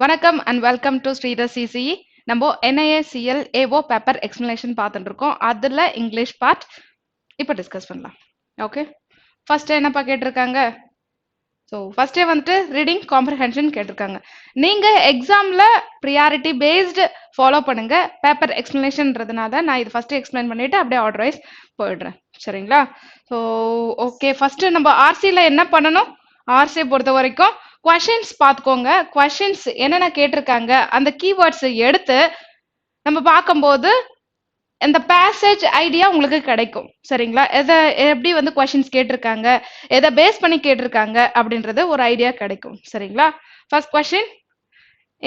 வணக்கம் and welcome to Sridhar CCE. நம்ம NISCL AO paper explanation பார்த்துட்டு இருக்கோம். அதில் இங்கிலீஷ் பார்ட் இப்போ டிஸ்கஸ் பண்ணலாம். ஓகே, ஃபர்ஸ்ட் என்னப்பா கேட்டிருக்காங்க? ஸோ ஃபர்ஸ்டே வந்துட்டு ரீடிங் காம்ப்ரிஹென்ஷன் கேட்டிருக்காங்க. நீங்கள் எக்ஸாமில் ப்ரியாரிட்டி பேஸ்டு ஃபாலோ பண்ணுங்க. பேப்பர் எக்ஸ்பிளனேஷன்றதுனால நான் இது ஃபர்ஸ்ட் எக்ஸ்பிளைன் பண்ணிட்டு அப்படியே ஆர்டர் வைஸ் போயிடுறேன். சரிங்களா? ஸோ ஓகே, ஃபர்ஸ்ட் நம்ம ஆர்சியில் என்ன பண்ணணும்? ஆர்சியை பொறுத்த வரைக்கும் கொஷின்ஸ் பார்த்துக்கோங்க. கொஷின்ஸ் என்னென்ன கேட்டிருக்காங்க அந்த கீவேர்ட்ஸ் எடுத்து நம்ம பார்க்கும்போது இந்த பேசேஜ் ஐடியா உங்களுக்கு கிடைக்கும். சரிங்களா? எதை எப்படி வந்து கொஷின்ஸ் கேட்டிருக்காங்க, எதை பேஸ் பண்ணி கேட்டிருக்காங்க அப்படின்றது ஒரு ஐடியா கிடைக்கும். சரிங்களா? ஃபர்ஸ்ட் கொஷின்,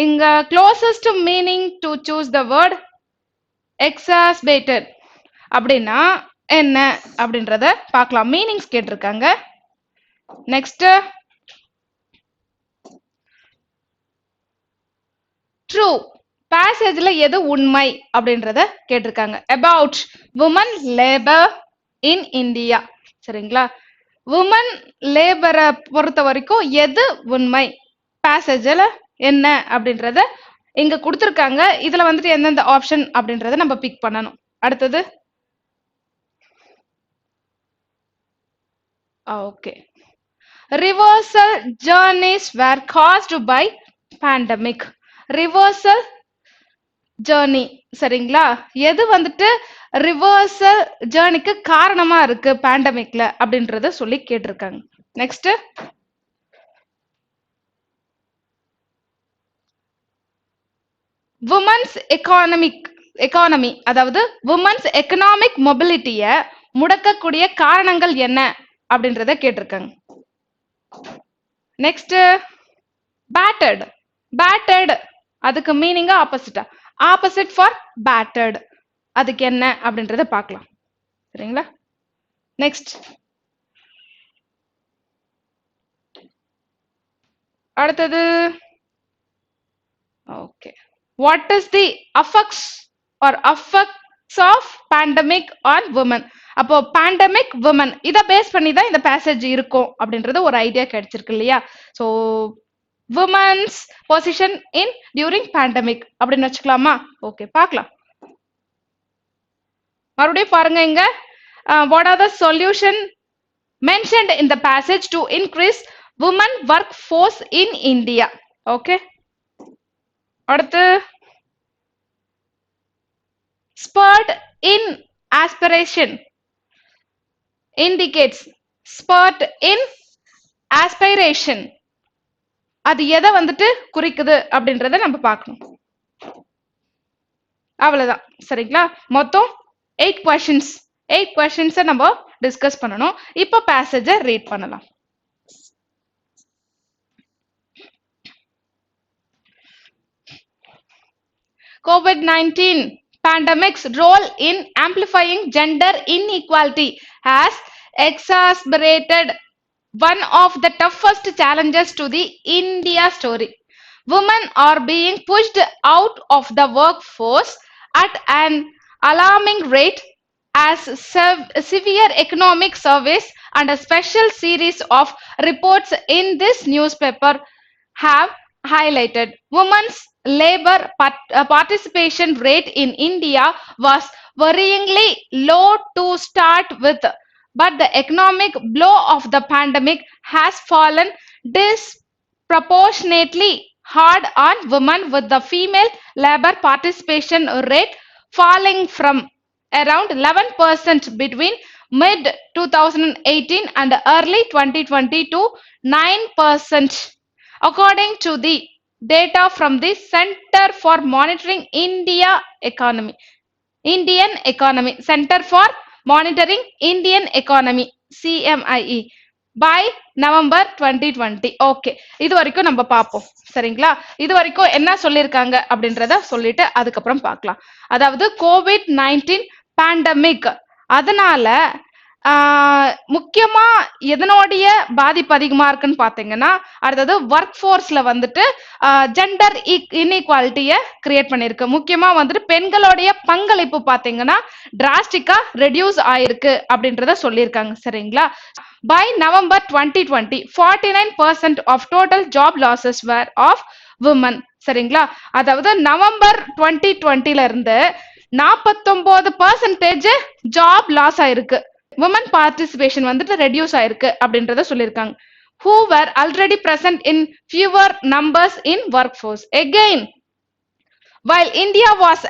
இங்க closest meaning to choose the word exasperated அப்படின்னா என்ன அப்படின்றத பார்க்கலாம். மீனிங்ஸ் கேட்டிருக்காங்க. நெக்ஸ்ட், ட்ரூ பேசேஜ்ல எது உண்மை அப்படின்றத கேட்டிருக்காங்க. About women labour in India. சரிங்களா? உமன் லேபரை பொறுத்த வரைக்கும் எது உண்மை, பேசேஜ்ல என்ன அப்படின்றத இங்க கொடுத்துருக்காங்க. இதுல வந்துட்டு எந்தெந்த ஆப்ஷன் அப்படின்றத நம்ம பிக் பண்ணணும். அடுத்தது okay, reversal journeys were caused by pandemic. Reversal journey. சரிங்களா? எது வந்துட்டு ரிவர்சல் ஜேர்னிக்கு காரணமா இருக்கு பேண்டமிக்ல அப்படின்றத சொல்லி கேட்டிருக்காங்க. நெக்ஸ்ட், உமன்ஸ் எக்கானமி அதாவது உமன்ஸ் எக்கனாமிக் மொபிலிட்டிய முடக்கக்கூடிய காரணங்கள் என்ன அப்படின்றத கேட்டிருக்காங்க. நெக்ஸ்ட், பேட்டர்ட் அதுக்கு மீனிங் ஆப்போசிட்டா, ஆப்போசிட் ஃபார் பேட்டர்ட், அதுக்கு என்ன அப்படின்றத பார்க்கலாம். சரிங்களா? நெக்ஸ்ட், அடுத்தது okay, what is the affects or affects of pandemic on women. அப்போ பேண்டமிக் வுமன் இதை பேஸ் பண்ணி தான் இந்த பேசேஜ் இருக்கும் அப்படின்றது ஒரு ஐடியா கிடைச்சிருக்கு இல்லையா? So women's position in during pandemic அப்படின்னு வச்சுக்கலாமா? ஓகே, பார்க்கலாம். மறுபடியும் பாருங்க இங்க, what are the solution mentioned in the passage to increase women workforce in India? Okay, அடுத்து spurt in aspiration indicates spurt in aspiration அது எதை வந்துட்டு குறிக்குது அப்படின்றத நம்ம பார்க்கணும். அவ்வளவுதான். சரிங்களா? மொத்தம் 8 கொஸ்டின்ஸ் நம்ம டிஸ்கஸ் பண்ணணும். இப்போ பேசேஜை ரீட் பண்ணலாம். COVID-19 pandemic's role in amplifying gender inequality has exacerbated one of the toughest challenges to the India story. Women are being pushed out of the workforce at an alarming rate as severe economic surveys and a special series of reports in this newspaper have highlighted. Women's labor participation rate in India was worryingly low to start with, but the economic blow of the pandemic has fallen disproportionately hard on women, with the female labor participation rate falling from around 11% between mid 2018 and early 2020 to 9%, according to the data from the Center for Monitoring Indian Economy, Center for Monitoring Indian Economy, CMIE, by November 2020. Okay, இது வரைக்கும் நம்ம பார்ப்போம். சரிங்களா? இது வரைக்கும் என்ன சொல்லியிருக்காங்க அப்படின்றத சொல்லிட்டு அதுக்கப்புறம் பார்க்கலாம். அதாவது COVID-19 பேண்டமிக், அதனால முக்கியமா எதனோடைய பாதிப்பு அதிகமா இருக்குன்னு பாத்தீங்கன்னா, அடுத்தது ஒர்க் ஃபோர்ஸ்ல வந்துட்டு ஜெண்டர் இன்இக்வாலிட்டியை கிரியேட் பண்ணிருக்கு. முக்கியமா வந்துட்டு பெண்களுடைய பங்களிப்பு பாத்தீங்கன்னா டிராஸ்டிக்கா ரெடியூஸ் ஆயிருக்கு அப்படின்றத சொல்லியிருக்காங்க. சரிங்களா? By November 2020, 49% of total job losses were of women. சரிங்களா? அதாவது நவம்பர் 2020ல இருந்து 49% ஜாப் லாஸ் ஆயிருக்கு. விமன் பார்ட்டிசிபேஷன் வந்துட்டு ரெடியூஸ் ஆயிருக்கு அப்படின்றத சொல்லியிருக்காங்க. who were already present in fewer numbers in workforce. Again, while India was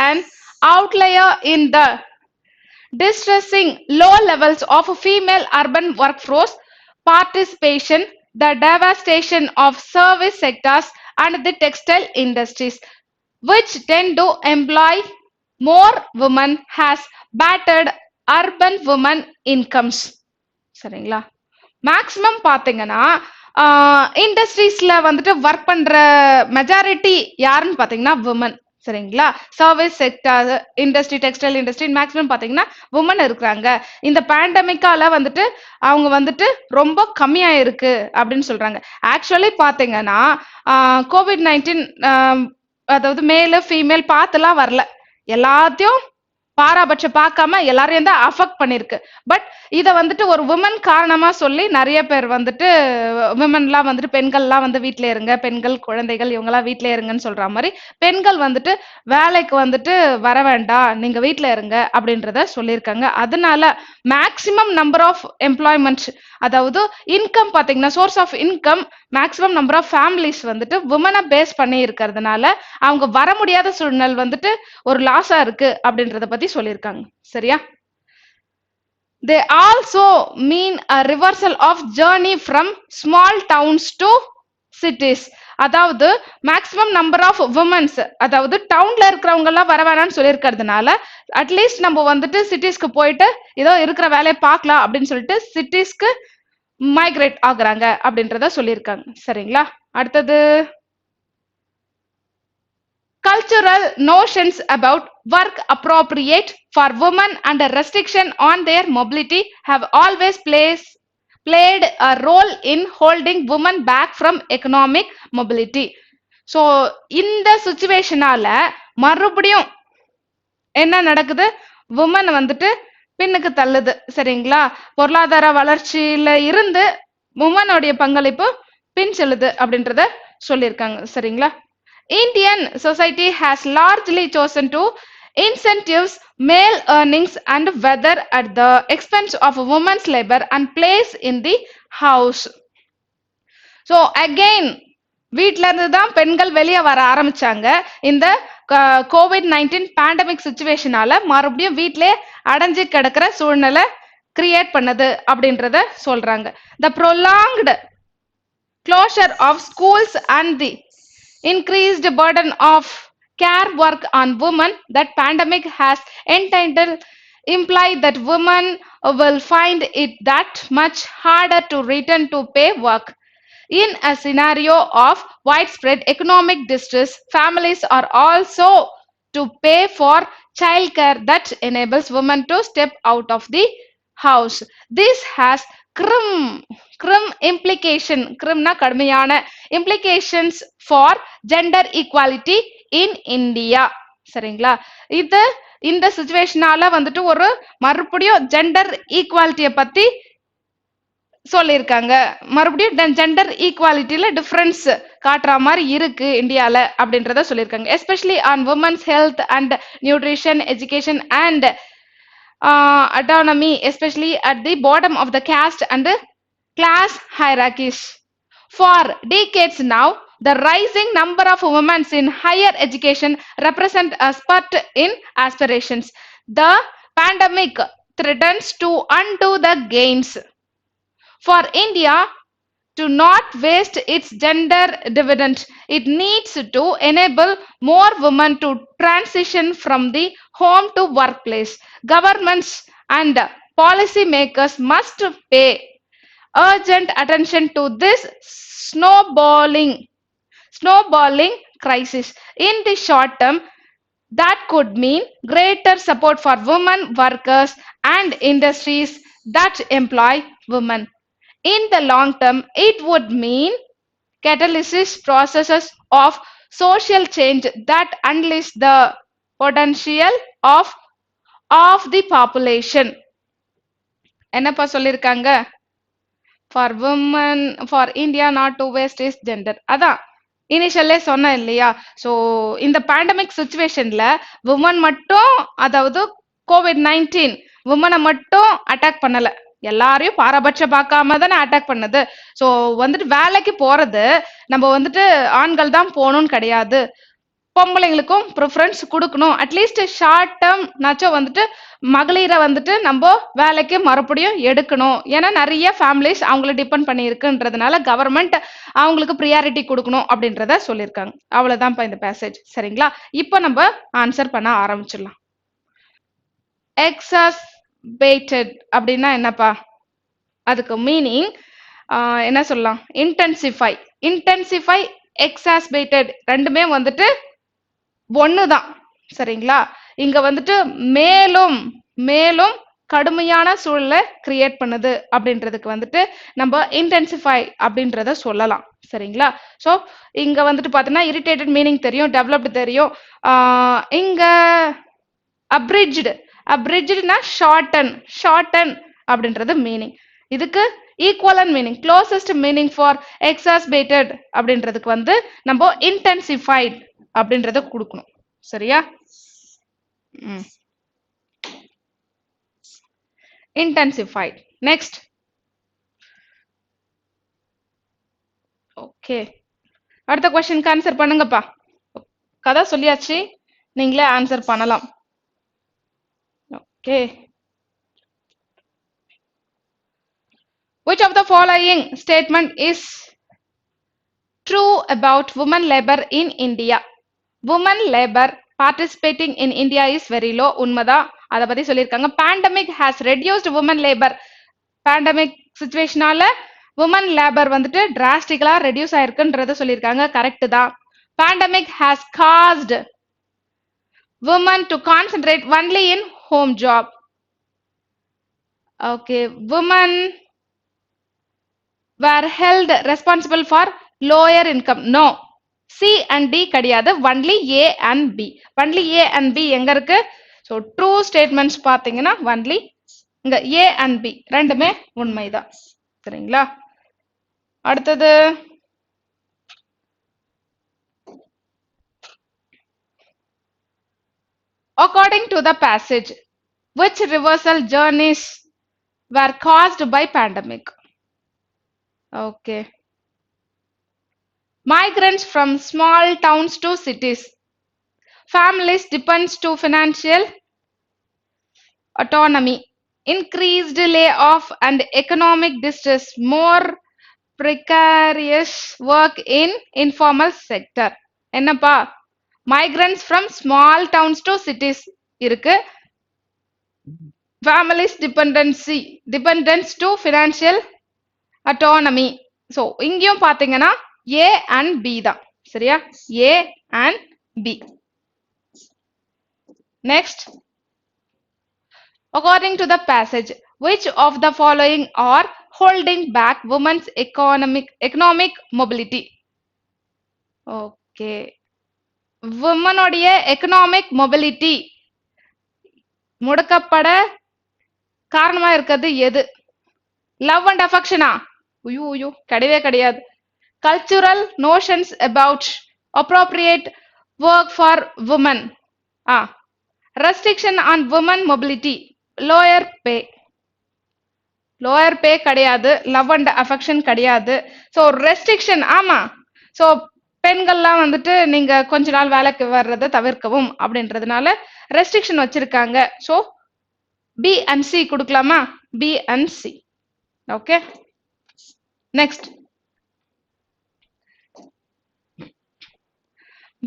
an outlier in the distressing low levels of female urban workforce participation, the devastation of service sectors and the textile industries, which tend to employ more women, has battered urban women incomes. சரிங்களா? Maximum பார்த்தீங்கன்னா இண்டஸ்ட்ரீஸ்ல வந்துட்டு work பண்ற majority யாருன்னு பார்த்தீங்கன்னா women. சரிங்களா? Service sector, industry, textile industry maximum பார்த்தீங்கன்னா women இருக்கிறாங்க. இந்த பேண்டமிக்கால வந்துட்டு அவங்க வந்துட்டு ரொம்ப கம்மியா இருக்கு அப்படின்னு சொல்றாங்க. ஆக்சுவலி பார்த்தீங்கன்னா COVID-19 அதாவது மேல் ஃபீமேல் பார்த்துலாம் வரல, எல்லாத்தையும் பாராபட்சம் பார்க்காம எல்லாரையும் தான் அஃபெக்ட் பண்ணிருக்கு. பட் இதை வந்துட்டு ஒரு உமன் காரணமா சொல்லி நிறைய பேர் வந்துட்டு விமன்லாம் வந்துட்டு பெண்கள்லாம் வந்து வீட்டிலே இருங்க, பெண்கள் குழந்தைகள் இவங்கெல்லாம் வீட்டிலே இருங்கன்னு சொல்ற மாதிரி பெண்கள் வந்துட்டு வேலைக்கு வந்துட்டு வர வேண்டாம், நீங்க வீட்டில இருங்க அப்படின்றத சொல்லியிருக்காங்க. அதனால மேக்சிமம் நம்பர் ஆஃப் எம்ப்ளாய்மெண்ட், அதாவது இன்கம் பார்த்தீங்கன்னா source of income, maximum number of families வந்துட்டு விமனை பேஸ் பண்ணி இருக்கிறதுனால அவங்க வர முடியாத சூழ்நிலை வந்துட்டு ஒரு லாஸா இருக்கு அப்படின்றத பத்தி சொல்லியிருக்காங்க. சரியா? They also mean a reversal of journey from small towns to cities. அதாவது மேக்ஸிமம் நம்பர் ஆஃப் விமன்ஸ், அதாவது டவுன்ல இருக்கிறவங்க எல்லாம் வர வேணாம்னு சொல்லியிருக்கிறதுனால அட்லீஸ்ட் நம்ம வந்துட்டு சிட்டிஸ்க்கு போயிட்டு ஏதோ இருக்கிற வேலையை பார்க்கலாம் அப்படின்னு சொல்லிட்டு சிட்டிஸ்க்கு மைக்ரேட் ஆகுறாங்க அப்படின்றத சொல்லியிருக்காங்க. சரிங்களா? அடுத்தது cultural notions about work appropriate for women and a restriction on their mobility have always played a role in holding women back from economic mobility. So இந்த சிச்சுவேஷனால மறுபடியும் என்ன நடக்குது, women வந்துட்டு பின்னுக்கு தள்ளுது. சரிங்களா? பொருளாதார வளர்ச்சியில இருந்து womenோடைய பங்களிப்பு பின் செல்லுது அப்படின்றத சொல்லியிருக்காங்க. சரிங்களா? Indian society has largely chosen to incentives male earnings and whether at the expense of women's labor and place in the house. So again, வீட்ல இருந்து தான் பெண்கள் வெளியே வர ஆரம்பிச்சாங்க. இந்த COVID-19 பேண்டமிக் சிச்சுவேஷனால மறுபடியும் வீட்டிலே அடைஞ்சு கிடக்கிற சூழ்நிலை கிரியேட் பண்ணது அப்படின்றத சொல்றாங்க. The prolonged closure of schools and the increased burden of care work on women that pandemic has entitled imply that women will find it that much harder to return to pay work. In a scenario of widespread economic distress, families are also to pay for childcare that enables women to step out of the house. This has grim implication, grimna கடுமையான implications for gender equality in India. சரிங்களா? இது இந்த சிச்சுவேஷனால வந்துட்டு ஒரு மறுபடியும் gender ஈக்குவாலிட்டியை பத்தி சொல்லியிருக்காங்க. மறுபடியும் ஜெண்டர் ஈக்குவாலிட்டியில டிஃபரன்ஸ் காட்டுற மாதிரி இருக்கு இந்தியால அப்படின்றத சொல்லியிருக்காங்க. Especially on women's health and nutrition, education and autonomy, especially at the bottom of the caste and class hierarchies. For decades now, the rising number of women in higher education represent a spurt in aspirations. The pandemic threatens to undo the gains. For India to not waste its gender dividend, it needs to enable more women to transition from the home to workplace. Governments and policy makers must pay urgent attention to this snowballing crisis. In the short term, that could mean greater support for women workers and industries that employ women. In the long term, it would mean catalysis processes of social change that unleash the potential of the population. என்னப்பா சொல்லியிருக்காங்க? for women, for India not to waste is gender. அதான் இனிஷியல்லே சொன்னேன் இல்லையா? So இந்த pandemic சுச்சுவேஷன்ல woman மட்டும், அதாவது COVID-19 உமனை மட்டும் அட்டாக் பண்ணல, எல்லாரையும் பாரபட்சம் பார்க்காம தானே அட்டாக் பண்ணுது. ஸோ வந்துட்டு வேலைக்கு போறது நம்ம வந்துட்டு ஆண்கள் தான் போகணும்னு கிடையாது, பொம்பளைங்களுக்கும் ப்ரிஃபரன்ஸ் கொடுக்கணும். அட்லீஸ்ட் ஷார்ட் டேர்ம் நாச்சும் வந்துட்டு மகளிரை வந்துட்டு நம்ம வேலைக்கு மறுபடியும் எடுக்கணும். ஏன்னா நிறைய ஃபேமிலிஸ் அவங்கள டிபெண்ட் பண்ணி இருக்குன்றதுனால கவர்மெண்ட் அவங்களுக்கு ப்ரியாரிட்டி கொடுக்கணும் அப்படின்றத சொல்லியிருக்காங்க. அவ்வளவுதான்ப்பா இந்த பேசேஜ். சரிங்களா? இப்போ நம்ம ஆன்சர் பண்ண ஆரம்பிச்சிடலாம். எக்ஸாஸ்பேட்டட் அப்படின்னா என்னப்பா? அதுக்கு மீனிங் என்ன சொல்லலாம்? இன்டென்சிஃபை. இன்டென்சிஃபை, எக்ஸாஸ்பேட்டட் ரெண்டுமே வந்துட்டு ஒண்ணுதான். சரிங்களா? இங்க வந்துட்டு மேலும் மேலும் கடுமையான சூழலை கிரியேட் பண்ணுது அப்படின்றதுக்கு வந்துட்டு நம்ம இன்டென்சிஃபை அப்படின்றத சொல்லலாம். சரிங்களா? ஸோ இங்க வந்துட்டு பார்த்தீங்கன்னா இரிட்டேட்டட் மீனிங் தெரியும், டெவலப்டு தெரியும். இங்க அப்ரிட்ஜ்டு, அப்ரிட்ஜ்டுனா ஷார்டன், ஷார்டன் அப்படின்றது மீனிங். இதுக்கு ஈக்குவலன் மீனிங், க்ளோசஸ்ட் மீனிங் ஃபார் எக்ஸாஸ்பேட்டட் அப்படின்றதுக்கு வந்து நம்ம இன்டென்சிஃபைட் அப்படின்றத கொடுக்கணும். சரியா? இன்டென்சிஃபைட். நெக்ஸ்ட். ஓகே, அடுத்த क्वेश्चनக்கு ஆன்சர் பண்ணுங்கப்பா. கதை சொல்லியாச்சு, நீங்களே ஆன்சர் பண்ணலாம். Okay. Which of the following statement is true about women labor in India? Women labor participating in India is very low. உண்மைதான், அதை பத்தி சொல்லியிருக்காங்க. Pandemic has reduced women labor. Pandemic situationால women labor வந்துட்டு drastically reduce ஆயிருக்குன்றத சொல்லியிருக்காங்க. Correct தான். Pandemic has caused women to concentrate only in home job. Okay, women were held responsible for lower income. No, C and D கிடையாது, only A and B. only A and B எங்க இருக்கு? So true statements பார்த்தீங்கன்னா only இங்க A and B ரெண்டுமே உண்மைதான். சரிங்களா? அடுத்தது according to the passage, which reversal journeys were caused by pandemic? Okay. Migrants from small towns to cities. Families depends to financial autonomy. Increased layoff and economic distress. More precarious work in informal sector. என்னப்பா? Migrants from small towns to cities இருக்கு. Families dependence to financial autonomy. So இங்கேயும் பார்த்தீங்கன்னா A and B தான். சரியா? A and B. Next. According to the passage, which of the following are holding back women's economic mobility? Okay. Women உடைய economic mobility முடக்கப்பட காரணமா இருக்கிறது எது? Love and affection-ஆ? ஐயோ கிடையவே கிடையாது. Cultural notions about appropriate work for women. Restriction on women mobility. Lower pay. Lower pay கிடையாது, love and affection கிடையாது. So restriction. ஆமா, ஸோ பெண்கள்லாம் வந்துட்டு நீங்க கொஞ்ச நாள் வேலைக்கு வர்றதை தவிர்க்கவும் அப்படின்றதுனால ரெஸ்ட்ரிக்ஷன் வச்சிருக்காங்க. ஸோ B and C கொடுக்கலாமா? B and C. Okay. Next.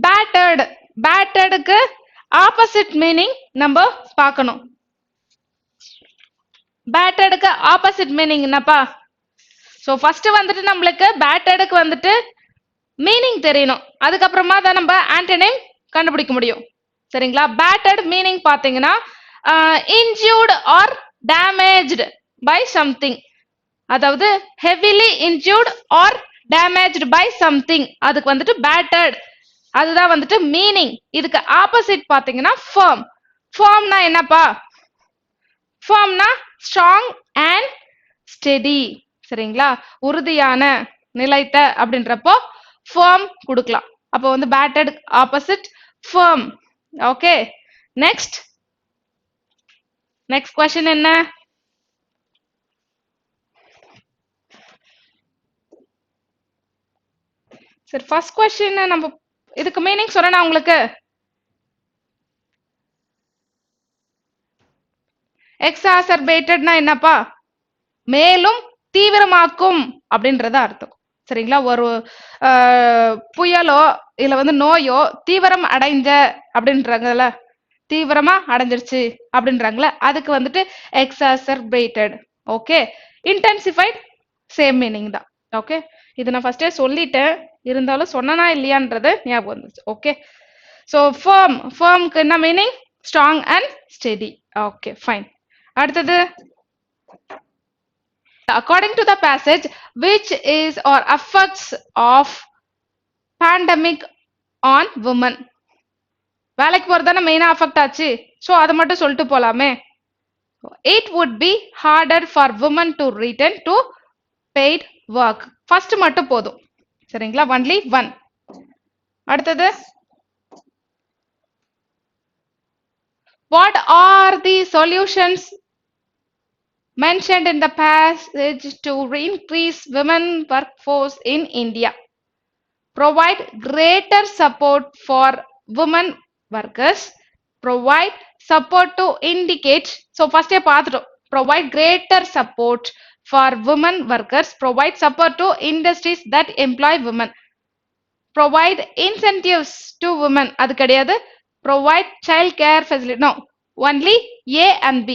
battered. batteredக்கு ஆப்போசிட் மீனிங் நம்ம பார்க்கணும். batteredக்கு ஆப்போசிட் மீனிங் என்னப்பா? ஸோ ஃபர்ஸ்ட் வந்துட்டு நம்மளுக்கு batteredக்கு வந்துட்டு மீனிங் தெரியணும், அதுக்கப்புறமா தான் நம்ம ஆன்டனிம் கண்டுபிடிக்க முடியும். சரிங்களா? battered மீனிங் பார்த்தீங்கன்னா injured or damaged by something, அதாவது heavily injured or damaged by something, அதுக்கு வந்துட்டு battered, அதுதான் வந்துட்டு மீனிங். இதுக்கு ஆப்போசிட் பாத்தீங்கன்னா firm. firmனா என்னப்பா? firmனா strong and steady. சரிங்களா? உறுதியான, நிலைத்த அப்படின்றப்போ firm கொடுக்கலாம். அப்போ வந்து battered opposite firm. Okay, next question என்ன? சரி, ஃபர்ஸ்ட் கொஸ்டின் நம்ம இதுக்கு மீனிங் சொன்னா உங்களுக்கு எக்ஸாசர்பேட்டட்னா என்னப்பா? மேலும் தீவிரமாக்கும் அப்படின்றத அர்த்தம். சரிங்களா? ஒரு புயலோ இல்ல வந்து நோயோ தீவிரம் அடைஞ்ச அப்படின்றாங்கல்ல, தீவிரமா அடைஞ்சிருச்சு அப்படின்றாங்களே, அதுக்கு வந்துட்டு எக்ஸாசர்பேட்டட். ஓகே, இன்டென்சிஃபைட் சேம் மீனிங் தான். ஓகே, இது நான் ஃபர்ஸ்டே சொல்லிட்டேன், இருந்தாலும் சொன்னனா இல்லையான்றது ஞாபகம் வந்துச்சு. ஓகே, ஸோ ஃபேர்ம்க்கு என்ன meaning? Strong and steady. Okay, fine. அடுத்தது, according to the passage, which is or effects of pandemic on women? வேலைக்கு போறதானே மெயினா அஃபெக்ட் ஆச்சு. ஸோ அதை மட்டும் சொல்லிட்டு போலாமே. It would be harder for women to return to paid work. First மட்டும் போதும். சரிங்களா? Only one. அடுத்தது, what are the solutions mentioned in the passage to increase women workforce in India? Provide greater support for women workers. Provide support to indicate. So first பார்த்துட்டோம். Provide greater support for women workers. Provide support to industries that employ women. Provide incentives to women. அது கிடையாது. Provide child care facility. No, only A and B.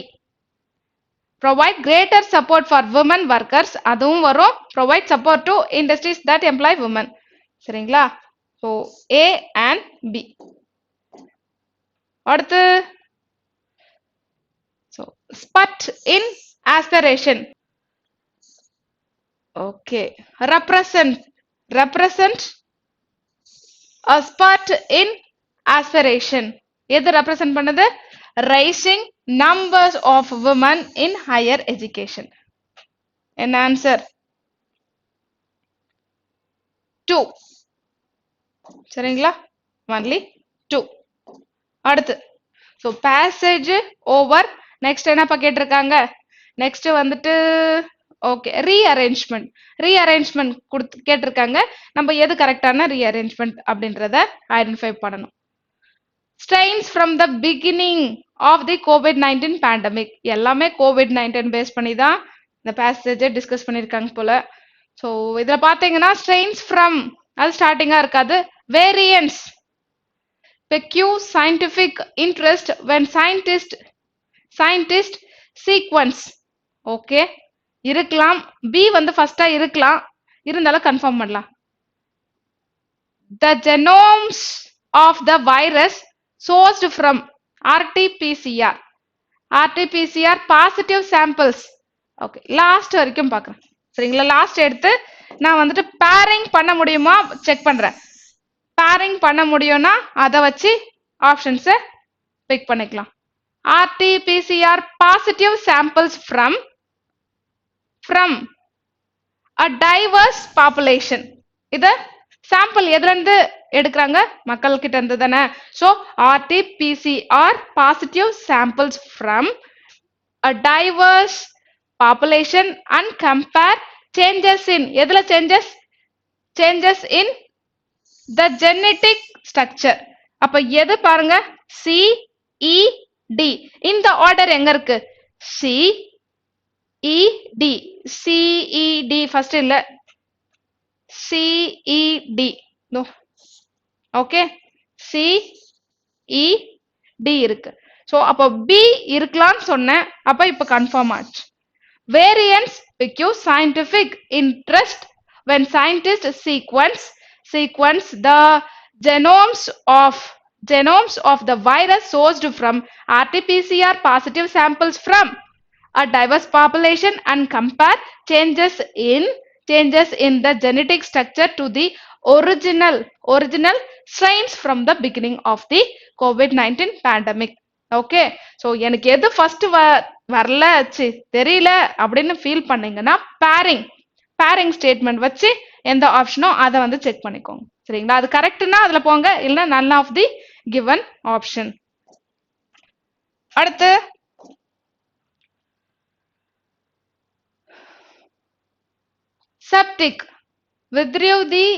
Provide greater support for women workers. அதுவும் வரும். Provide support to industries that employ women. சரிங்களா? So A and B. அடுத்து, so spurt in aspiration. Okay, represent a spurt in aspiration. எது represent பண்ணுது? Rising numbers of women in higher education. என்ன answer? 2. சரிங்களா? Only 2. அடுத்து, so passage over. Next என்னப்பா கேட்டிருக்காங்க? Next வந்துட்டு ஓகே, ரீஅரேஞ்ச்மெண்ட் கொடுத்து கேட்டிருக்காங்க. நம்ம எது கரெக்டான ரீஅரேஞ்ச்மெண்ட் அப்படின்றத ஐடென்டிஃபை பண்ணணும். Strains from the beginning of the COVID-19 pandemic. எல்லாமே COVID-19 பேஸ் பண்ணி தான் இந்த பேசேஜை டிஸ்கஸ் பண்ணியிருக்காங்க போல. ஸோ இதில் பார்த்தீங்கன்னா ஸ்ட்ரெயின்ஸ் ஃப்ரம் அது ஸ்டார்டிங்காக இருக்காது. Variants, pique scientific interest when scientist sequence. Okay, இருக்கலாம். பி வந்து ஃபர்ஸ்டா இருக்கலாம், இருந்தாலும் கன்ஃபார்ம் பண்ணலாம். The genomes of the virus sourced from RT-PCR positive samples. Okay, last வரைக்கும் பார்க்குறேன். சரிங்களா? லாஸ்ட் எடுத்து நான் வந்துட்டு பேரிங் பண்ண முடியுமா செக் பண்றேன். பேரிங் பண்ண முடியும்னா அதை வச்சு ஆப்ஷன்ஸை பிக் பண்ணிக்கலாம். RT-PCR positive samples from a diverse population. இத சாம்பிள் எதுல இருந்து எடுக்கிறாங்க? மக்கள் கிட்ட இருந்து தானே. So RT-PCR positive samples from a diverse population and compare changes in. எதுல changes in the genetic structure. அப்ப எது பாருங்க? C, E, D. இந்த ஆர்டர் எங்க இருக்கு? C, E, D. C, E, D first இல்ல, C, E, D. No. Okay, C, E, D இருக்கு. So அப்போ B இருக்கலாம்னு சொன்னேன். அப்ப இப்ப கன்ஃபார்ம் ஆச்சு. Variants பெக்யூ scientific interest when scientists sequence the genomes of the virus sourced from RT-PCR positive samples from a diverse population and compare changes in the genetic structure to the original strains from the beginning of the COVID-19 pandemic. Okay, so எனக்கு எது first வரல தெரியல அப்படின்னு feel பண்ணீங்கன்னா bearing bearing statement வச்சு எந்த ஆப்ஷனோ அதை வந்து செக் பண்ணிக்கோங்க. சரிங்களா? அது கரெக்ட்னா அதுல போங்க, இல்லைன்னா none of the given option. அடுத்து Septic withdrew the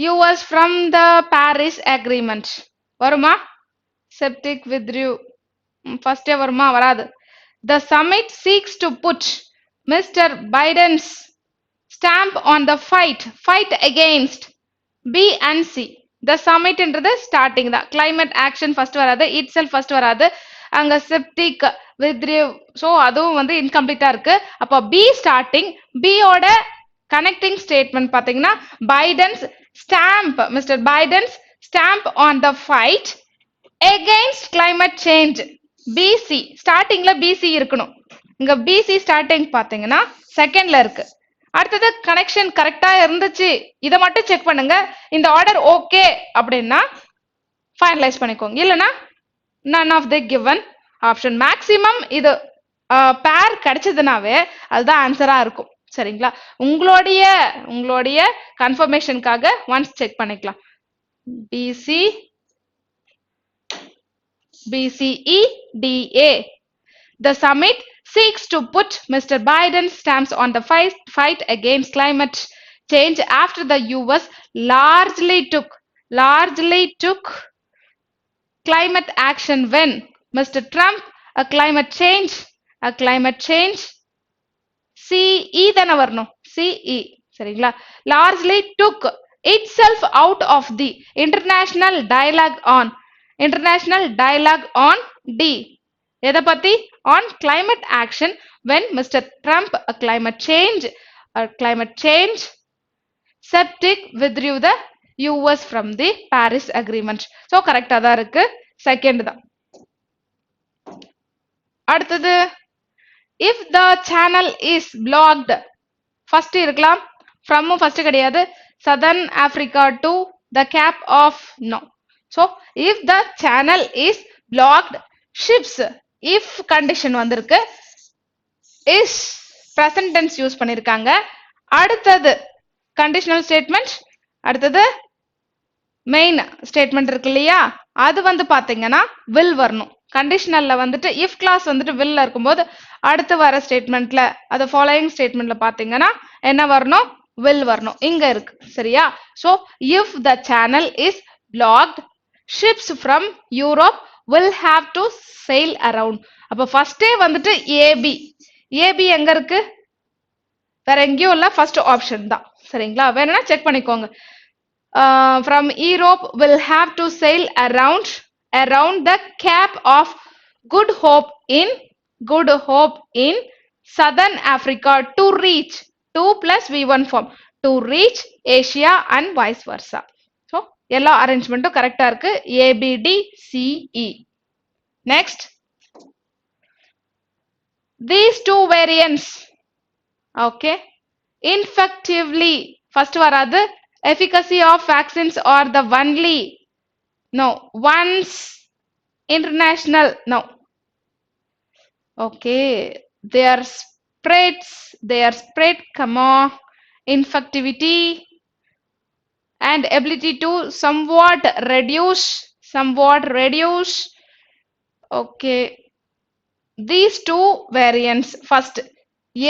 US from the Paris Agreement. வருமா? Septic withdrew. ஃபர்ஸ்டே வருமா? வராது. The summit seeks to put Mr. Biden's stamp on the fight against B and C. The summit என்றது starting தான். climate action first வராது, itself first வராது. அங்க septic withdrew, so அதுவும் வந்து இன்கம்ப்ளீட்டா இருக்கு. அப்போ B ஸ்டார்டிங், B ஓட கனெக்டிங் ஸ்டேட்மெண்ட் பாத்தீங்கன்னா Biden's stamp, mister Biden's stamp on the fight against climate change. BC ஸ்டார்டிங்ல பிசி இருக்கணும். இங்க பிசி ஸ்டார்டிங் பாத்தீங்கன்னா செகண்ட்ல இருக்கு. அடுத்தது கனெக்ஷன் கரெக்டா இருந்துச்சு, இதை மட்டும் செக் பண்ணுங்க. இந்த ஆர்டர் ஓகே அப்படின்னா ஃபைனலைஸ் பண்ணிக்கோங்க, இல்லைன்னா none of the given option. Maximum இது பேர் கிடைச்சதுனாவே அதுதான் ஆன்சரா இருக்கும். சரிங்களா? உங்களுடைய கன்ஃபர்மேஷனுக்காக ஒன்ஸ் செக் பண்ணிக்கலாம். B C BCE DA. The summit seeks to put Mr. Biden's stamps on the fight against climate change after the US largely took climate action when Mr. Trump a climate change CE தான வரணும், CE. சரிங்களா? largely took itself out of the international dialogue on D. எதை பத்தி? on climate action when Mr. Trump a climate change septic withdrew the US from the Paris Agreement. So கரெக்டா தான் இருக்கு, second தான். அடுத்தது if the channel is blocked, first இருக்கலாம், from first கிடையாது, southern Africa to the Cape of no. So if the channel is blocked, ships, if condition வந்திருக்கு, is present tense use பண்ணிருக்காங்க. அடுத்தது conditional statement, அடுத்தது main statement இருக்கு இல்லையா, அது வந்து பாத்தீங்கன்னா will வரணும். கண்டிஷனல்ல வந்துட்டு if class வந்துட்டு will இருக்கும்போது அடுத்து வர ஸ்டேட்மெண்ட்ல, அது ஃபாலோயிங் ஸ்டேட்மெண்ட்ல பாத்தீங்கன்னா என்ன வரணும்? will வரணும். இங்க இருக்கு. சரியா? so if the channel is blocked, ships from Europe will have to sail around. அப்ப ஃபர்ஸ்டே வந்துட்டு AB எங்க இருக்கு? வேற எங்கேயும் இல்ல, ஃபர்ஸ்ட் ஆப்ஷன் தான். சரிங்களா? வேணும்னா செக் பண்ணிக்கோங்க. from Europe will have to sail around the Cape of Good Hope in southern Africa to reach 2 plus V1 form to reach Asia and vice versa. So எல்லா அரேஞ்ச்மெண்ட்டும் கரெக்டா இருக்கு. ABDCE. next, these two variants, okay, infectively first வராது, efficacy of vaccines or the only, no, once international, no, okay, their spread comma infectivity and ability to somewhat reduce, okay, these two variants. first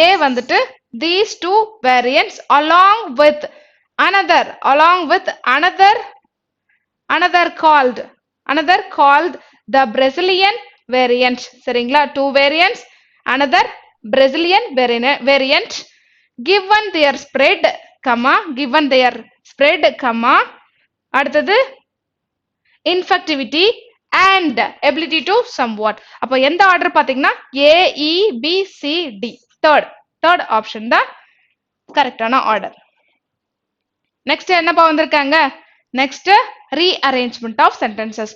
A வந்துட்டு these two variants along with another called the Brazilian variant. சரிங்களா? two variants, another Brazilian variant, given their spread அடுத்தது infectivity and ability to somewhat. அப்ப எந்த order பாத்தீங்கன்னா AEBCD, third option தான் கரெக்டான order. Next என்னப்பா வந்திருக்காங்க? Next rearrangement of sentences.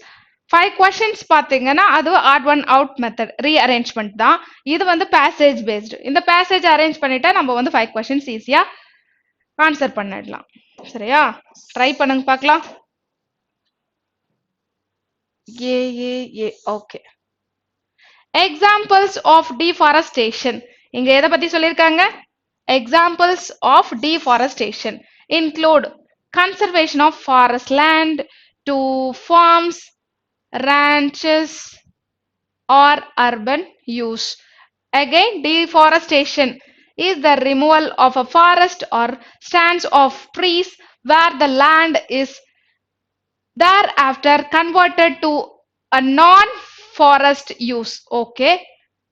5 questions பாத்தீங்கன்னா அது odd one out method rearrangement தான். இது வந்து பேசேஜ் பேஸ்டு. இந்த பேசேஜ் அரேஞ்ச் பண்ணிட்டா நம்ம வந்து 5 கொஸ்டின்ஸ் ஈஸியா ஆன்சர் பண்ணிடலாம். சரியா? ட்ரை பண்ணுங்க பார்க்கலாம். ஓகே. Examples of deforestation. இங்க எதை பத்தி சொல்லியிருக்காங்க? Examples of deforestation include conservation of forest land to farms, ranches, or urban use. Again, deforestation is the removal of a forest or stands of trees where the land is thereafter converted to a non-forest use. Okay.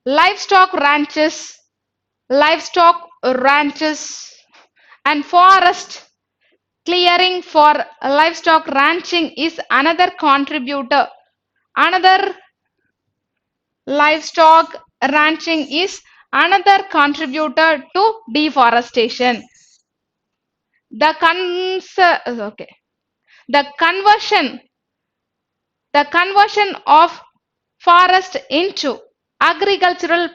Livestock ranches and forest clearing for livestock ranching is another contributor. Livestock ranching is another contributor to deforestation. The conversion of forest into agricultural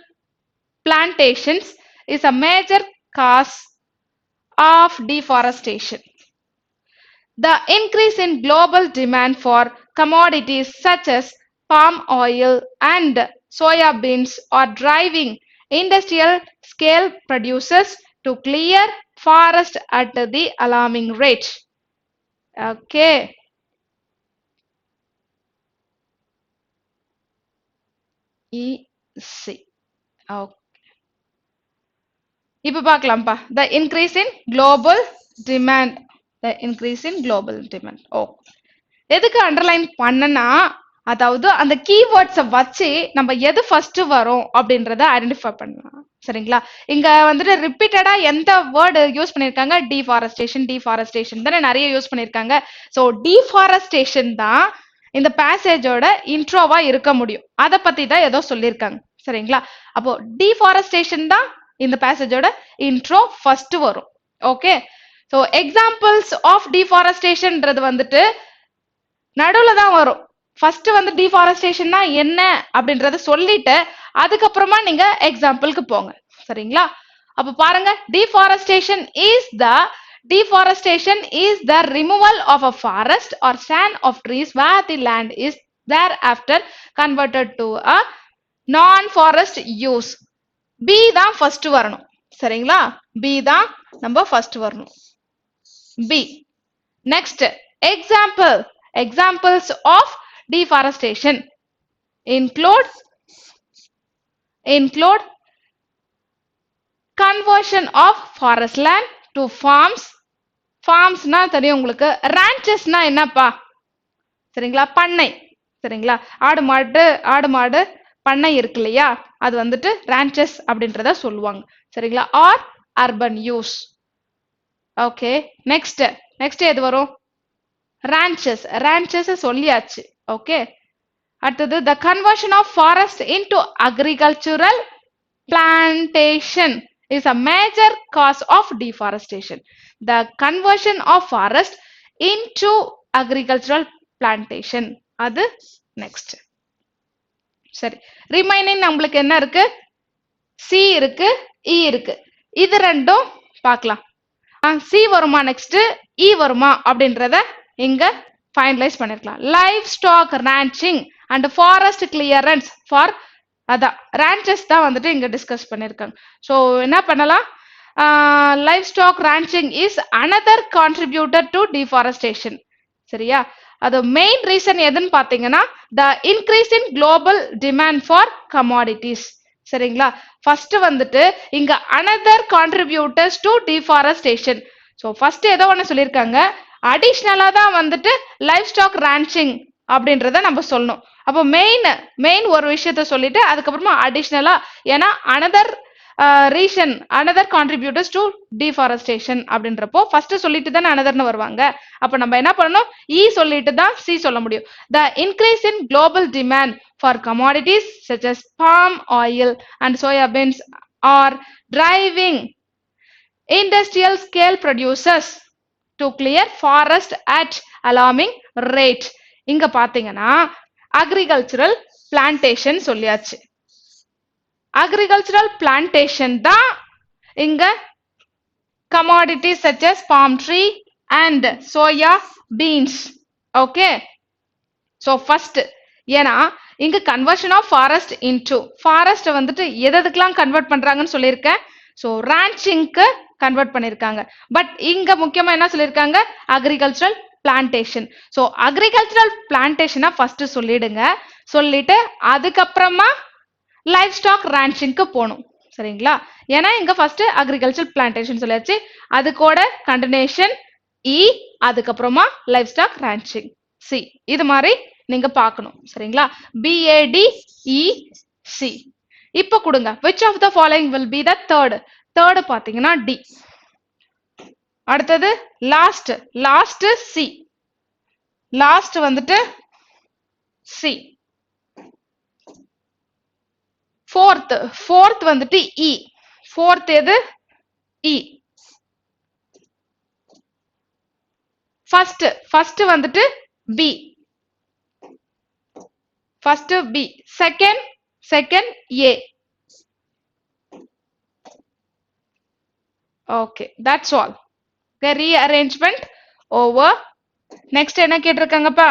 plantations is a major cause of deforestation. The increase in global demand for commodities such as palm oil and soya beans are driving industrial scale producers to clear forest at the alarming rate. Okay. Easy. Okay. இப்ப பார்க்கலாம்ப்பா. The increase in global demand. The increase in global demand. எதுக்கு underline பண்ணனா, அதாவது அந்த கீவேர்ட்ஸை வச்சு நம்ம எது first வரும் அப்படின்றத ஐடென்டிஃபை பண்ணலாம். சரிங்களா? இங்க வந்துட்டு ரிப்பீட்டடா எந்த வேர்டு யூஸ் பண்ணிருக்காங்க? டீஃபாரஸ்டேஷன் தானே நிறைய யூஸ் பண்ணிருக்காங்க. ஸோ டீஃபாரஸ்டேஷன் தான் இந்த பேசேஜோட இன்ட்ரோவா இருக்க முடியும். அதை பத்தி தான் ஏதோ சொல்லியிருக்காங்க. சரிங்களா? அப்போ டீஃபாரஸ்டேஷன் தான் இந்த பேசேஜோட இன்ட்ரோ ஃபர்ஸ்ட் வரும். ஓகே. ஸோ எக்ஸாம்பிள்ஸ் ஆஃப் டீஃபாரஸ்டேஷன்ன்றது வந்துட்டு நடுவுல தான் வரும். ஃபர்ஸ்ட் வந்து டீஃபாரஸ்டேஷன்னா என்ன அப்படின்றத சொல்லிட்டு அதுக்கப்புறமா நீங்க எக்ஸாம்பிளுக்கு போங்க. சரிங்களா? அப்ப பாருங்க, deforestation is the removal of a forest or stand of trees where the land is thereafter converted to a non-forest use. B தான் ஃபர்ஸ்ட் வரணும். சரிங்களா? B தான் நம்ம ஃபர்ஸ்ட் வரணும். B. Next, examples of deforestation include conversion of forest land to farmsனா தெரியும் உங்களுக்கு. ranchesனா என்னப்பா? சரிங்களா? பண்ணை. சரிங்களா? ஆடு மாடு பண்ணை இருக்கு இல்லையா, அது வந்துட்டு ranches அப்படின்றத சொல்லுவாங்க. சரிங்களா? or urban use. Okay. Next எது வரும்? ranches சொல்லியாச்சு. ஓகே. அடுத்தது the conversion of forest into agricultural plantation is a major cause of deforestation. The conversion of forest into agricultural plantation, அது next. சரி, ரிமைனிங் நம்மளுக்கு என்ன இருக்கு? சி இருக்கு, இ இருக்கு. இது ரெண்டும் பார்க்கலாம். சி வருமா நெக்ஸ்ட், இ வருமா அப்படின்றத இங்க ஃபைனலைஸ் பண்ணிருக்கலாம். Livestock ranching and forest clearance for அதான் ranches தான் வந்துட்டு இங்க டிஸ்கஸ் பண்ணிருக்காங்க. ஸோ என்ன பண்ணலாம்? Livestock ranching is another contributor to deforestation. சரியா? அது மெயின் ரீசன் எதுன்னு பாத்தீங்கன்னா the increase in global demand for commodities. சரிங்களா? ஃபர்ஸ்ட் வந்துட்டு இங்க another contributors to deforestation. So first ஏதோ ஒன்று சொல்லியிருக்காங்க, அடிஷ்னலா தான் வந்துட்டு லைவ் ஸ்டாக் ranching அப்படின்றத நம்ம சொல்லணும். அப்போ மெயின் ஒரு விஷயத்த சொல்லிட்டு அதுக்கப்புறமா அடிஷ்னலா, ஏன்னா another contributors to deforestation அப்படின்றப்போ ஃபர்ஸ்ட் சொல்லிட்டு தான் anotherன்னு வருவாங்க. அப்ப நம்ம என்ன பண்ணணும்? இ சொல்லிட்டு தான் சி சொல்ல முடியும். The increase in global demand for commodities such as palm oil and soya beans are driving industrial scale producers to clear forest at alarming rate. இங்க பாத்தீங்கன்னா agricultural plantation சொல்லியாச்சு. agricultural plantation தான் இங்க commodities such as palm tree and soya beans. okay. so first, ஏன்னா இங்க conversion of forest into forest வந்துட்டு எதுக்கெல்லாம் convert பண்றாங்கன்னு சொல்லியிருக்கேன். ஸோ ranchingக்கு கன்வெர்ட் பண்ணிருக்காங்க. பட் இங்க முக்கியமா என்ன சொல்லிருக்காங்க, அக்ரிகல்ச்சரல் பிளான்டேஷன். ஸோ அக்ரிகல்ச்சரல் பிளான்டேஷனா ஃபர்ஸ்ட் சொல்லிடுங்க. சொல்லிட்டு அதுக்கப்புறமா லைஃப் ஸ்டாக் ranchingக்கு போகணும். சரிங்களா? ஏன்னா இங்க ஃபர்ஸ்ட் அக்ரிகல்ச்சர் பிளான்டேஷன் சொல்லியாச்சு. அதுக்கூட கண்டினியூஷன் இ, அதுக்கப்புறமா லைஃப் ஸ்டாக் ranching சி. இது மாதிரி நீங்க பார்க்கணும். சரிங்களா? BADEC. இப்போ கொடுங்க, which of the following will be the third? third பாத்தீங்கன்னா டி. அடுத்தது லாஸ்ட், லாஸ்ட் சி. லாஸ்ட் வந்துட்டு சி. ஃபோர்த், ஃபோர்த் வந்துட்டு இ. ஃபோர்த் எது? இ. ஃபர்ஸ்ட், ஃபர்ஸ்ட் வந்துட்டு B. First B. Second, second A. Okay, that's all. The rearrangement over. Next என்ன கேட்டிருக்காங்கப்பா?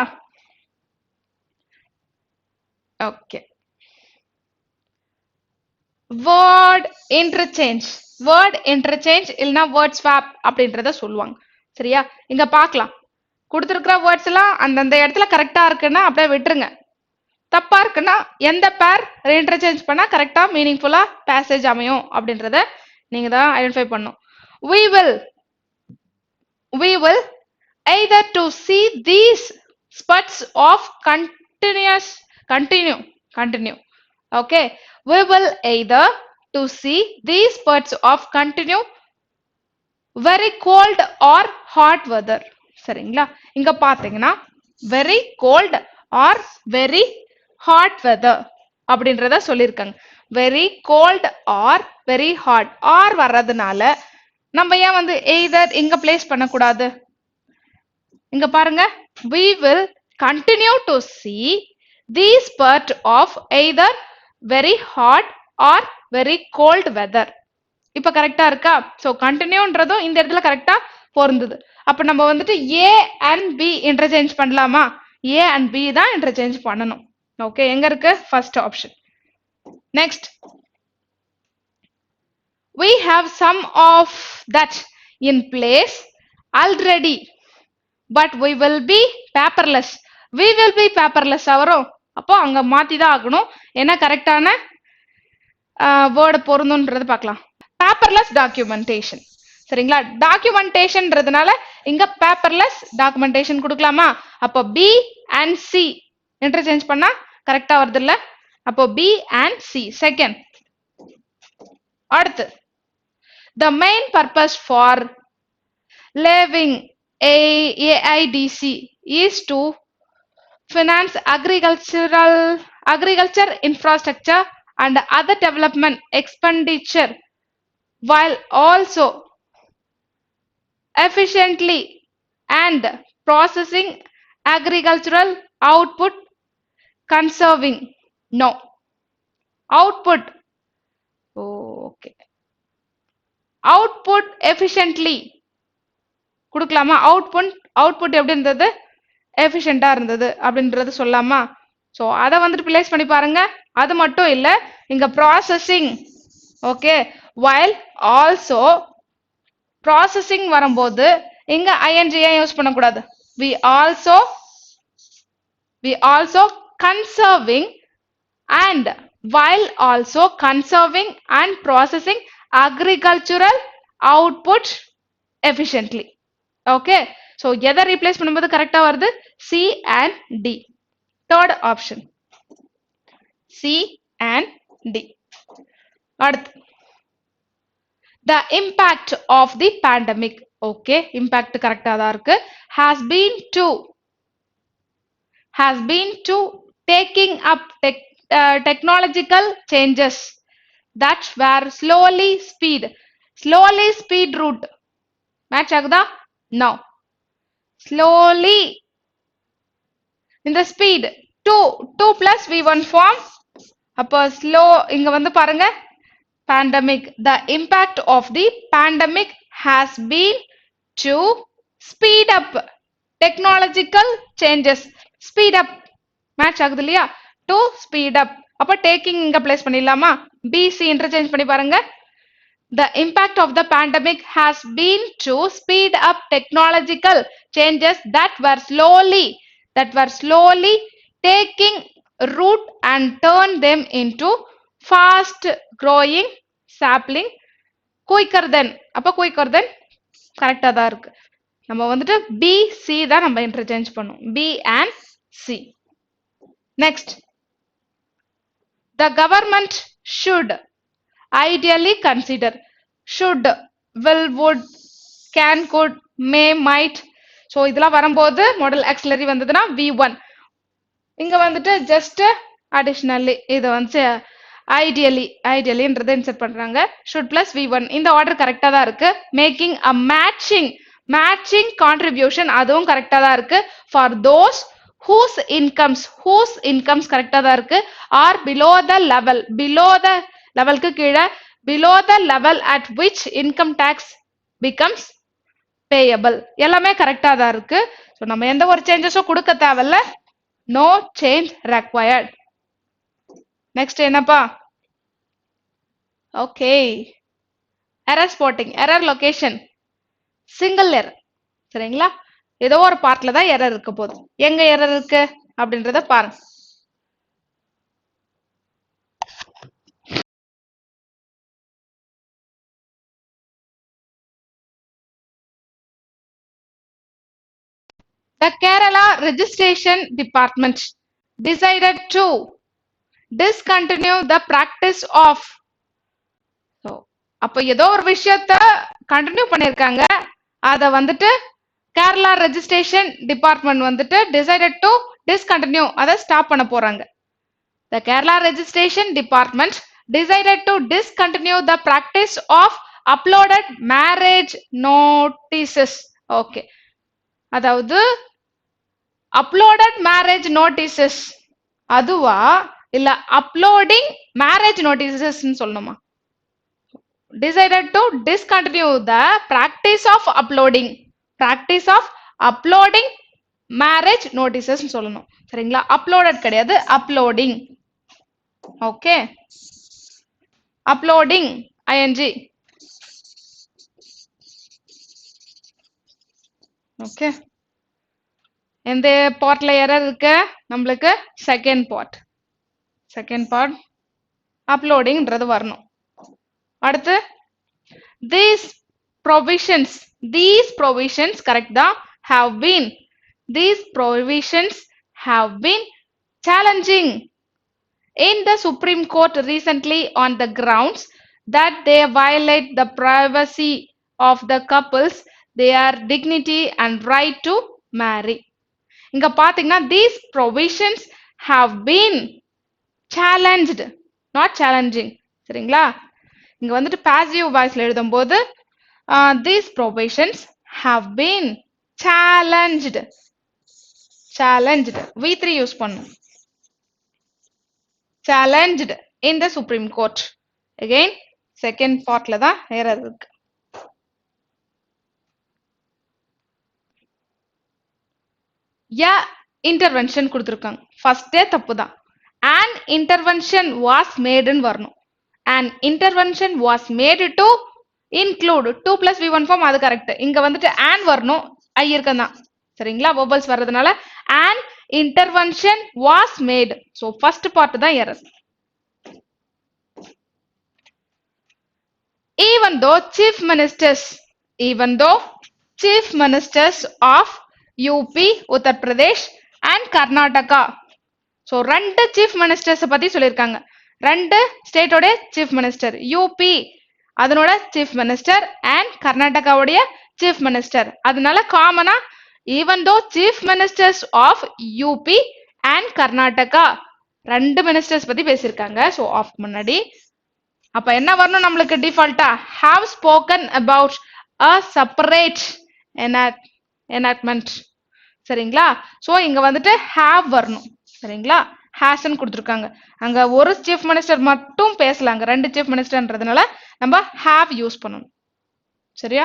Okay, word interchange. Word interchange இல்லனா word swap அப்படின்றத சொல்லுவாங்க. சரியா? இங்க பார்க்கலாம். கொடுத்திருக்கிற வேர்ட்ஸ் எல்லாம் அந்தந்த இடத்துல கரெக்டா இருக்குன்னா அப்படியே விட்டுருங்க. தப்பா இருக்குன்னா எந்த பேர் இன்டர்சேஞ்ச் பண்ணா கரெக்டா மீனிங்ஃபுல்லா பேசேஜ் அமையும் அப்படின்றத நீங்க தான் ஐடென்டிஃபை பண்ணணும். we will either to see these spurts of continue. Okay, we will either to see these spurts of continue very cold or hot weather. சரிங்களா? இங்க பாத்தீங்கன்னா very cold or very hot weather அப்படின்றத சொல்லிருக்காங்க. very cold or very hot or வர்றதுனால நம்ம ஏன் வந்து either இங்க பிளேஸ் பண்ணக்கூடாது? இங்க பாருங்க, we will continue to see these part of either very hot or very cold weather. இப்ப கரெக்டா இருக்கா? சோ கண்டினியூன்றதும் இந்த இடத்துல கரெக்டா பொருந்தது. அப்ப நம்ம வந்துட்டு A and B இன்டர்சேஞ்ச் பண்ணலாமா? A and B தான் இன்டர்சேஞ்ச் பண்ணணும். ஓகே, எங்க இருக்கு? First option. Next, we have some of that in place already, but we will be paperless. we will be paperless வரும். அப்போ அங்க மாத்தி தான் ஆகணும். என்ன கரெக்டான வேர்ட் பொருந்தும்ன்றது பார்க்கலாம். paperless documentation. சரிங்களா? டாக்குமெண்டேஷன்றதுனால இங்க paperless documentation கொடுக்கலாமா? அப்போ B and C இன்டர்சேஞ்ச் பண்ணா கரெக்டா வருது இல்ல? அப்போ B and C. செகண்ட். அடுத்து, the main purpose for levying AIDC is to finance agriculture infrastructure and other development expenditure while also efficiently and processing agricultural output, conserving. No. Output. Okay. Output efficiently கொடுக்கலாமா? Output எப்படி இருந்தது? எஃபிஷியண்டா இருந்தது அப்படின்றது சொல்லலாமா? So அதை வந்துட்டு place பண்ணி பாருங்க. அது மட்டும் இல்ல, இங்க processing. Okay, while also processing வரும்போது இங்க ஐஎன்ஜி ஏன் யூஸ் பண்ணக்கூடாது? we also conserving and while also conserving and processing agricultural output efficiently. Okay, so எதை ரீப்ளேஸ் பண்ணும்போது கரெக்டா வருது? C and D. Third option C and D. அடுத்து, the impact of the pandemic. Okay, impact கரெக்டா தான் இருக்கு. has been to taking up technological changes that were slowly speed route. match ஆகுதா? no. slowly in the speed 2 plus v1 form. அப்போ slow இங்க வந்து பாருங்க, pandemic. the impact of the pandemic has been to speed up technological changes. speed up match ஆகுது இல்லையா? to speed up. அப்போ taking இங்க place பண்ணிடலாமா? BC இன்டர்சேஞ்ச் பண்ணி பாருங்க. The impact of the pandemic has been to speed up technological changes that were slowly taking root and turn them into fast growing sapling quicker than. அப்ப quicker than கரெக்டா தான் இருக்கு. நம்ம வந்துட்டு B, C தான் நம்ம இன்டர்சேஞ்ச் பண்ணும். B and C. Next. The government should ideally consider. Should, will, would, can, could, may, might. So இதெல்லாம் வரும்போது மாடல் ஆக்சிலரி வந்ததுன்னா V1. இங்க வந்துட்டு ஜஸ்ட் அடிஷ்னலி இதை வந்து ஐடியலின்றதை இன்செர்ட் பண்றாங்க. ஷுட் பிளஸ் V1 இந்த ஆர்டர் கரெக்டா தான் இருக்கு. மேக்கிங் அ மேட்சிங் கான்ட்ரிபியூஷன் அதுவும் கரெக்டா தான் இருக்கு. ஃபார் தோஸ் whose incomes கரெக்டா தான் இருக்கு. ஆர் below the லெவலுக்கு கீழே below the level at which income tax becomes payable எல்லாமே கரெக்டா தான் இருக்கு. ஸோ நம்ம எந்த ஒரு சேஞ்சஸும் கொடுக்க தேவையில்ல. No change required. Next என்னப்பா? Okay. Error spotting, error location. Single error. சரிங்களா? ஏதோ ஒரு பார்ட்ல தான் எரர் இருக்க போகுது. எங்க எரர் இருக்கு அப்படின்றத பாருங்க. The Kerala Registration Department decided to discontinue the practice of. அப்ப ஏதோ ஒரு விஷயத்த கண்டினியூ பண்ணிருக்காங்க. அத வந்துட்டு கேரளா ரெஜிஸ்ட்ரேஷன் டிபார்ட்மெண்ட் வந்துட்டு டிசைடட் டு டிஸ்கண்டினியூ அதை ஸ்டாப் பண்ண போறாங்க. The Kerala Registration Department decided to discontinue the practice of uploaded marriage notices. Okay. அதாவது uploaded marriage notices அதுவா இல்ல uploading marriage notices சொல்லணுமா? Decided to discontinue the practice of uploading marriage notices சொல்லணும். சரிங்களா? uploaded கிடையாது, uploading. Okay. uploading ing. Okay. எந்த பார்ட்ல error இருக்கு நம்மளுக்கு? செகண்ட் பார்ட் அப்லோடிங்ன்றது வரணும். அடுத்து these provisions correct தான் these provisions have been challenging in the Supreme Court recently on the grounds that they violate the privacy of the couples, their dignity and right to marry. இங்க பாத்தீங்கன்னா these provisions have been challenged, not challenging. சரிங்களா? இங்க வந்துட்டு passive voiceல எழுதும்போது these provisions have been challenged V3 use பண்ணும். challenged in the Supreme Court. Again second partல தான் error இருக்கு. intervention கொடுத்திருக்காங்க. ஃபர்ஸ்டே தப்பு தான். an intervention was made ன்னு வரணும். an intervention was made to include 2 plus V1 form அது கரெக்ட். இங்க வந்துட்டு an வரணும், I இருக்கதான். சரிங்களா? vowels வர்றதுனால an intervention was made. So first part தான் error. Even though chief ministers of UP, Uttar Pradesh and Karnataka. So ரெண்டு chief ministers பத்தி சொல்லிருக்காங்க. ரெண்டு ஸ்டேட்டோட சீஃப் மினிஸ்டர், யூபி அதனோட சீஃப் மினிஸ்டர் அண்ட் கர்நாடகாவுடைய சீஃப் மினிஸ்டர். அதனால காமனா even though chief ministers of UP and Karnataka ரெண்டு மினிஸ்டர்ஸ் பத்தி பேசிருக்காங்க. சோ ஆஃப் முன்னாடி அப்ப என்ன வரணும் நம்மளுக்கு டிஃபால்ட்டா? have spoken about a separate enactment. சரிங்களா? சோ இங்க வந்துட்டு have வரணும். சரிங்களா? hasன்னு கொடுத்திருக்காங்க. அங்க ஒரு சீஃப் மினிஸ்டர் மட்டும் பேசலாங்க, ரெண்டு சீஃப் மினிஸ்டர்ன்றதுனால நம்ம have யூஸ் பண்ணணும். சரியா?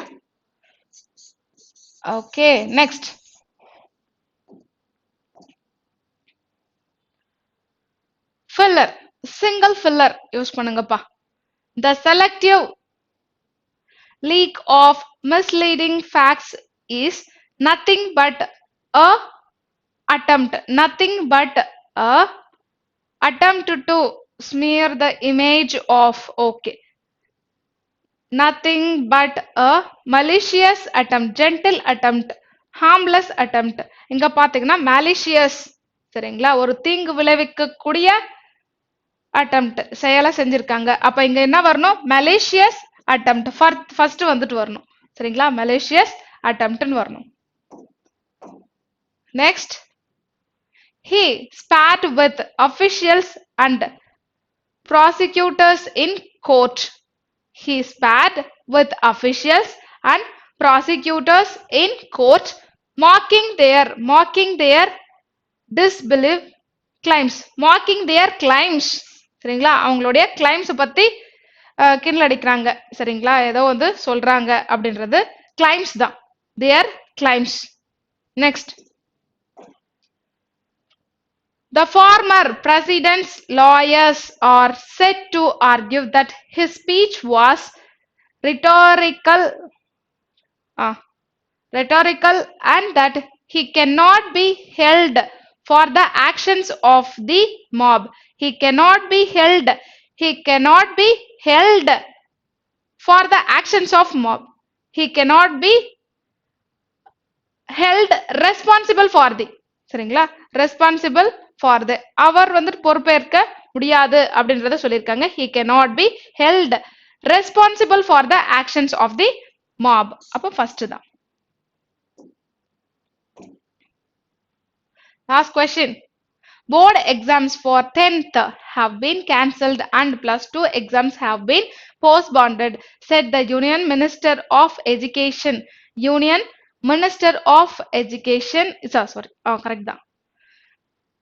Okay. Next filler, single filler use பண்ணுங்கப்பா. The selective leak of misleading facts is nothing but a a attempt to smear the image of okay, nothing but a malicious attempt, gentle attempt, harmless attempt. இங்க பாத்தீங்கன்னா malicious, சரிங்களா, ஒரு தீங்கு விளைவிக்கக்கூடிய attempt செயலை செஞ்சிருக்காங்க. அப்ப இங்க என்ன வரணும்? malicious attempt first வந்துட்டு வரணும். சரிங்களா, malicious attempt ன்னு வரணும். Next, he spat with officials and prosecutors in court. He spat with officials and prosecutors in court, mocking their disbelief claims. Mocking their claims. சரிங்களா, அவங்களுடைய claims பத்தி கிண்டல் அடிக்கிறாங்க. சரிங்களா, ஏதோ வந்து சொல்றாங்க அப்படின்றது claims தான். Their claims. Next. The former president's lawyers are said to argue that his speech was rhetorical and that he cannot be held for the actions of the mob. He cannot be held for the actions of mob. He cannot be held responsible for the, சரிங்களா, responsible for the, அவர் வந்துட்டு பொறுப்பேற்க முடியாது அப்படின்றத சொல்லியிருக்காங்க. He cannot be held responsible for the actions of the mob. அப்ப first தான். Last question. Board exams for 10th have been cancelled and +2 exams have been postponed, said the Union Minister of Education. Union Minister of Education, correct தான்.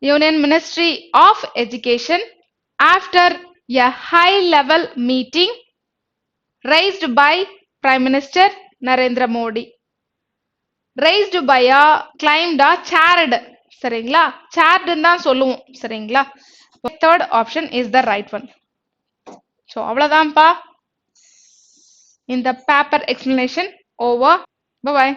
Union Ministry of Education after a high-level meeting raised by Prime Minister Narendra Modi. Raised by a claimed a chaired, சரிங்களா, chaired தான் சொல்லுவோம். சரிங்களா, third option is the right one. So அவ்வளவுதான்ப்பா இந்த paper explanation over. Bye bye.